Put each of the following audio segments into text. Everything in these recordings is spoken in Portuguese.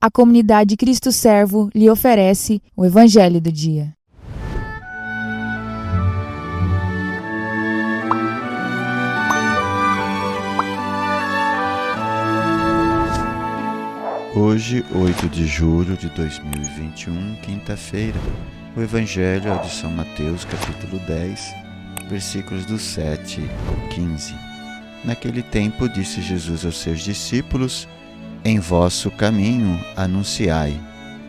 a comunidade Cristo Servo lhe oferece o Evangelho do Dia. Hoje, 8 de julho de 2021, quinta-feira, o Evangelho é o de São Mateus, capítulo 10, versículos do 7 ao 15. Naquele tempo disse Jesus aos seus discípulos: Em vosso caminho anunciai,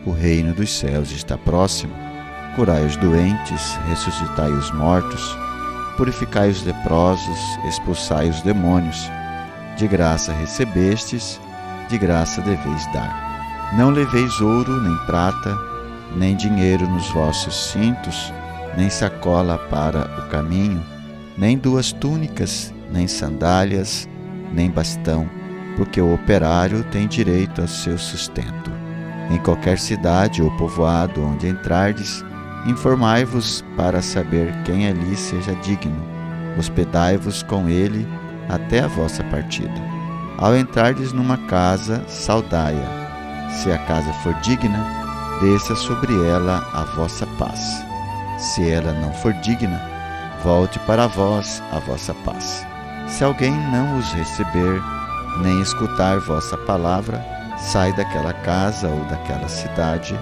o reino dos céus está próximo. Curai os doentes, ressuscitai os mortos, purificai os leprosos, expulsai os demônios. De graça recebestes, de graça deveis dar. Não leveis ouro, nem prata, nem dinheiro nos vossos cintos, nem sacola para o caminho, nem 2 túnicas, nem sandálias, nem bastão, porque o operário tem direito ao seu sustento. Em qualquer cidade ou povoado onde entrardes, informai-vos para saber quem ali seja digno. Hospedai-vos com ele até a vossa partida. Ao entrardes numa casa, saudai-a. Se a casa for digna, desça sobre ela a vossa paz. Se ela não for digna, volte para vós a vossa paz. Se alguém não os receber, nem escutar vossa palavra, sai daquela casa ou daquela cidade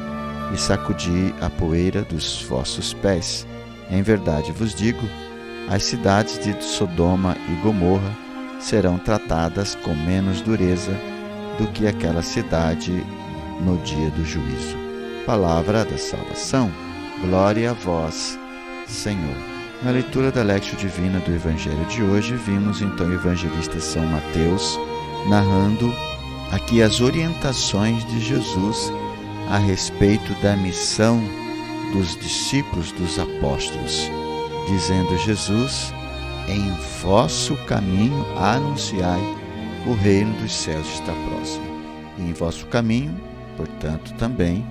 e sacudi a poeira dos vossos pés. Em verdade vos digo, as cidades de Sodoma e Gomorra serão tratadas com menos dureza do que aquela cidade no dia do juízo. Palavra da salvação. Glória a vós, Senhor. Na leitura da Lectio Divina do Evangelho de hoje, vimos então o evangelista São Mateus narrando aqui as orientações de Jesus a respeito da missão dos discípulos, dos apóstolos, dizendo Jesus: Em vosso caminho anunciai, o reino dos céus está próximo. E em vosso caminho, portanto, também,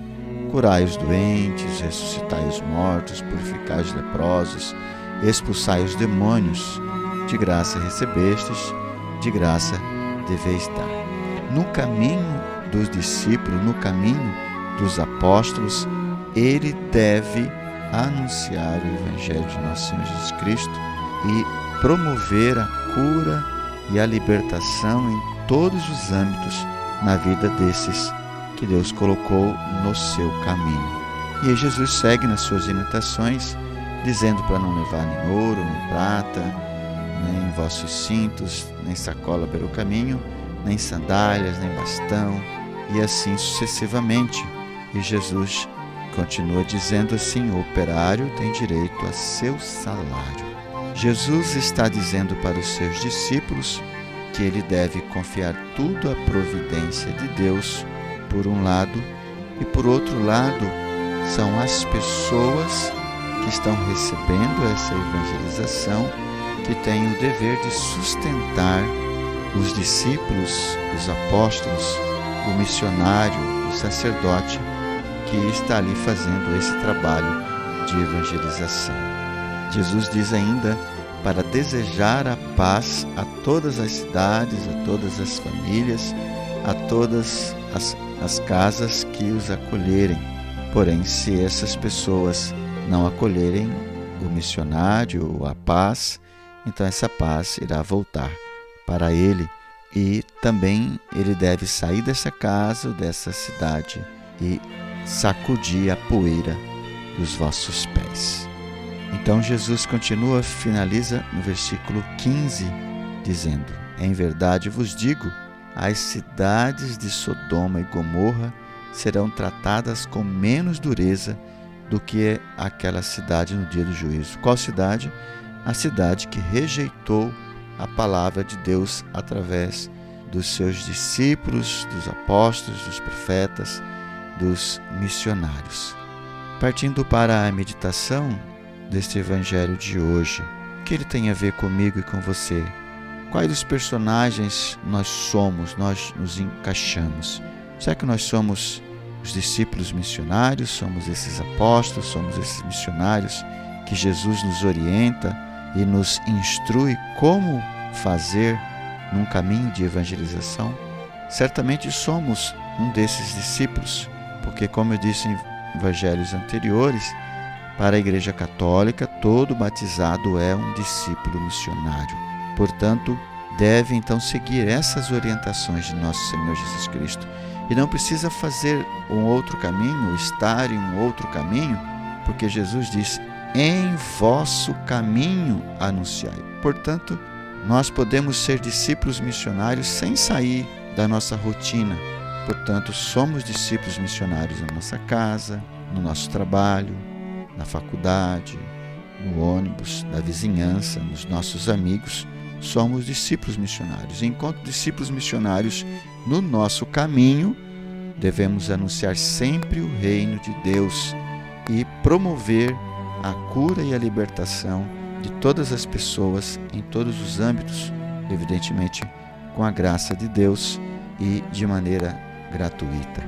curai os doentes, ressuscitai os mortos, purificai os leprosos, expulsai os demônios. De graça recebestes, de graça deveis dar. No caminho dos discípulos, no caminho dos apóstolos, ele deve anunciar o Evangelho de nosso Senhor Jesus Cristo e promover a cura e a libertação em todos os âmbitos na vida desses que Deus colocou no seu caminho. E aí Jesus segue nas suas orientações, dizendo para não levar nem ouro, nem prata, nem vossos cintos, nem sacola pelo caminho, nem sandálias, nem bastão, e assim sucessivamente. E Jesus continua dizendo assim: o operário tem direito a seu salário. Jesus está dizendo para os seus discípulos que ele deve confiar tudo à providência de Deus, por um lado, e por outro lado, são as pessoas que estão recebendo essa evangelização que têm o dever de sustentar os discípulos, os apóstolos, o missionário, o sacerdote que está ali fazendo esse trabalho de evangelização. Jesus diz ainda para desejar a paz a todas as cidades, a todas as famílias, a todas as casas que os acolherem. Porém, se essas pessoas não acolherem o missionário, a paz, então essa paz irá voltar para ele e também ele deve sair dessa casa, dessa cidade e sacudir a poeira dos vossos pés. Então Jesus finaliza no versículo 15, dizendo: Em verdade vos digo, as cidades de Sodoma e Gomorra serão tratadas com menos dureza do que aquela cidade no dia do juízo. Qual cidade? A cidade que rejeitou a palavra de Deus através dos seus discípulos, dos apóstolos, dos profetas, dos missionários. Partindo para a meditação deste Evangelho de hoje, o que ele tem a ver comigo e com você? Quais dos personagens nós somos, nós nos encaixamos? Será que nós somos os discípulos missionários, somos esses apóstolos, somos esses missionários que Jesus nos orienta e nos instrui como fazer num caminho de evangelização? Certamente somos um desses discípulos, porque, como eu disse em evangelhos anteriores, para a Igreja Católica, todo batizado é um discípulo missionário. Portanto, deve então seguir essas orientações de nosso Senhor Jesus Cristo. E não precisa fazer um outro caminho, estar em um outro caminho, porque Jesus disse: em vosso caminho anunciai. Portanto, nós podemos ser discípulos missionários sem sair da nossa rotina. Portanto, somos discípulos missionários na nossa casa, no nosso trabalho, na faculdade, no ônibus, na vizinhança, nos nossos amigos. Somos discípulos missionários. Enquanto discípulos missionários, no nosso caminho, devemos anunciar sempre o reino de Deus e promover a cura e a libertação de todas as pessoas em todos os âmbitos, evidentemente com a graça de Deus e de maneira gratuita.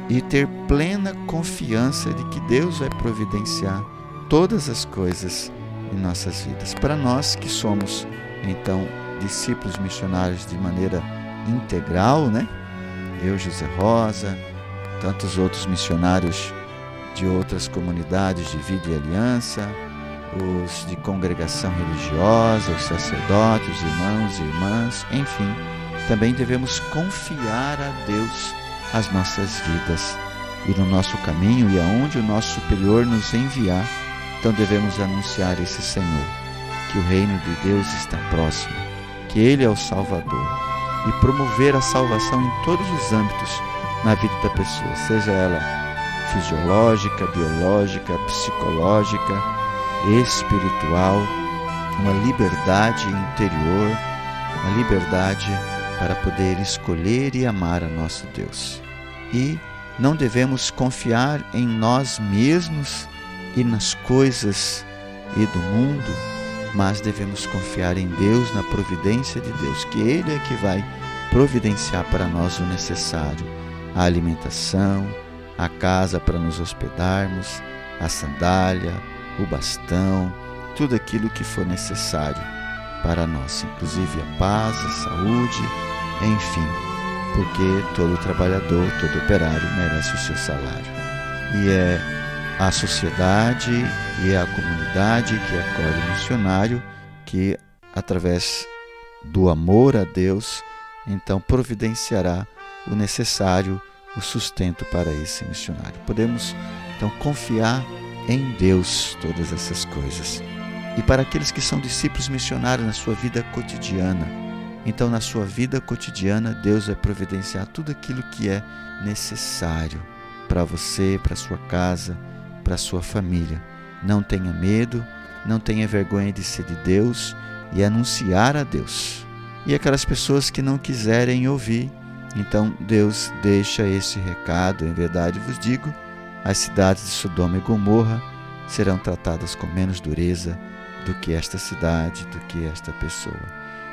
E ter plena confiança de que Deus vai providenciar todas as coisas em nossas vidas. Para nós que somos, então, discípulos missionários de maneira integral, né? Eu, José Rosa, tantos outros missionários de outras comunidades de vida e aliança, os de congregação religiosa, os sacerdotes, os irmãos e irmãs, enfim, também devemos confiar a Deus as nossas vidas e no nosso caminho e aonde o nosso superior nos enviar. Então devemos anunciar esse Senhor, que o reino de Deus está próximo, que Ele é o Salvador, e promover a salvação em todos os âmbitos na vida da pessoa, seja ela fisiológica, biológica, psicológica, espiritual, uma liberdade interior, uma liberdade para poder escolher e amar a nosso Deus. E não devemos confiar em nós mesmos e nas coisas e do mundo, mas devemos confiar em Deus, na providência de Deus, que Ele é que vai providenciar para nós o necessário, a alimentação, a casa para nos hospedarmos, a sandália, o bastão, tudo aquilo que for necessário para nós, inclusive a paz, a saúde, enfim, porque todo trabalhador, todo operário merece o seu salário. E é a sociedade e a comunidade que acolhe o missionário que, através do amor a Deus, então providenciará o necessário, o sustento para esse missionário. Podemos então confiar em Deus todas essas coisas. E para aqueles que são discípulos missionários na sua vida cotidiana, então na sua vida cotidiana Deus vai providenciar tudo aquilo que é necessário para você, para sua casa, para sua família. Não tenha medo, não tenha vergonha de ser de Deus e anunciar a Deus. E aquelas pessoas que não quiserem ouvir, então Deus deixa esse recado: em verdade vos digo, as cidades de Sodoma e Gomorra serão tratadas com menos dureza do que esta cidade, do que esta pessoa,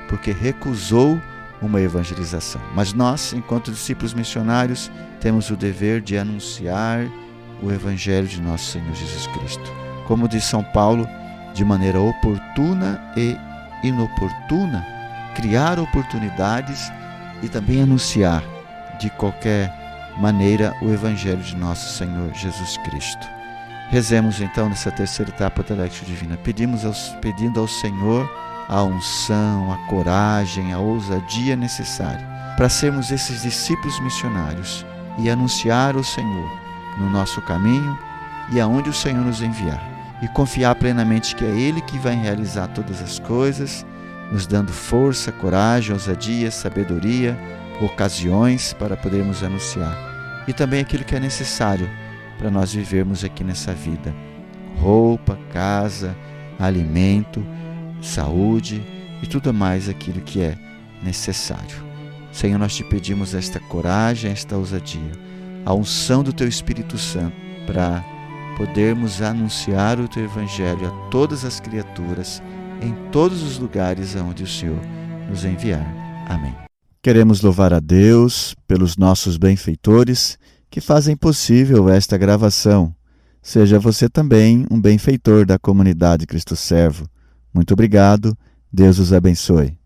porque recusou uma evangelização. Mas nós, enquanto discípulos missionários, temos o dever de anunciar o Evangelho de nosso Senhor Jesus Cristo. Como diz São Paulo, de maneira oportuna e inoportuna, criar oportunidades e também anunciar de qualquer maneira o Evangelho de nosso Senhor Jesus Cristo. Rezemos então nessa terceira etapa da Lectio Divina, pedindo ao Senhor a unção, a coragem, a ousadia necessária para sermos esses discípulos missionários e anunciar o Senhor no nosso caminho e aonde o Senhor nos enviar, e confiar plenamente que é Ele que vai realizar todas as coisas, nos dando força, coragem, ousadia, sabedoria, ocasiões para podermos anunciar, e também aquilo que é necessário para nós vivermos aqui nessa vida: roupa, casa, alimento, saúde e tudo mais aquilo que é necessário. Senhor, nós te pedimos esta coragem, esta ousadia, a unção do Teu Espírito Santo para podermos anunciar o Teu Evangelho a todas as criaturas, em todos os lugares aonde o Senhor nos enviar. Amém. Queremos louvar a Deus pelos nossos benfeitores que fazem possível esta gravação. Seja você também um benfeitor da comunidade Cristo Servo. Muito obrigado. Deus os abençoe.